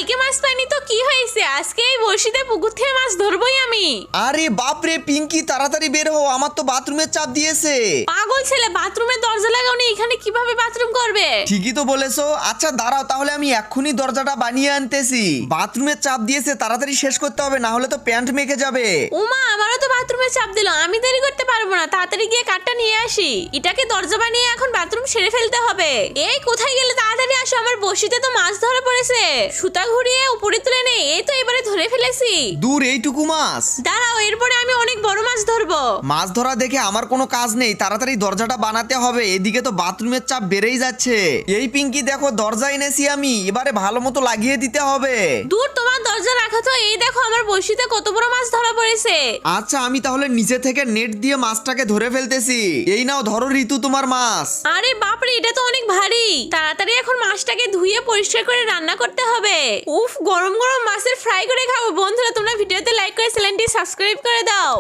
কালকে মাছ পাইনি তো কি হয়েছে, আজকে এই বড়শিতে পুকুর থেকে মাছ ধরবই আমি। আরে বাপরে পিঙ্কি, তাড়াতাড়ি বের হও, আমার তো বাথরুমের চাপ দিয়েছে। পাগল ছেলে, বাথরুমের দরজা লাগাওনি, এখানে কিভাবে বাথরুম করবে? ঠিকই তো বলেছো। আচ্ছা দাঁড়াও, তাহলে আমি এক্ষুনি দরজাটা বানিয়ে আনতেছি। বাথরুমের চাপ দিয়েছে, তাড়াতাড়ি শেষ করতে হবে, না হলে তো প্যান্ট মেখে যাবে। ওমা, আমারও তো বাথরুমের চাপ দিল, আমি দেরি করতে পারবো না, তাড়াতাড়ি গিয়ে কাঠটা নিয়ে আসি। এটাকে দরজা বানিয়ে এখন বাথরুম সেরে ফেলতে হবে। এই কোথায় গেলে, তাড়াতাড়ি আসো, আমার বড়শিতে তো মাছ ধরা পড়েছে। সুতা ঘুরিয়ে উপরে তুলে নেই, এই তো এবারে ধরে ফেলেছি। দূর, এইটুকু মাছ? দাঁড়াও, এরপরে আমি অনেক বড় মাছ ধরবো। মাছ ধরা দেখে আমার কোনো কাজ নেই, তাড়াতাড়ি দরজাটা বানাতে হবে, এদিকে তো বাথরুমের চাপ বেড়েই যাচ্ছে। এই পিঙ্কি দেখো, দরজা এনেছি আমি, এবারে ভালো মতো লাগিয়ে দিতে হবে। দূর, তোমার দরজা রাখা তো, এই দেখো আমার বড়শিতে কত বড় মাছ ধরা পড়েছে। আচ্ছা, আমি তাহলে নিচে থেকে নেট দিয়ে মাছটাকে ধরে ফেলতেছি। এই নাও, ধরো ঋতু তোমার মাছ। আরে বাপরে, এটা তো অনেক ভারী। তাড়াতাড়ি এখন মাছটাকে ধুয়ে পরিষ্কার করে রান্না করতে হবে। উফ, গরম গরম মাছের ফ্রাই করে খাবো। বন্ধুরা, তোমরা ভিডিওতে লাইক করে চ্যানেলটি সাবস্ক্রাইব করে দাও।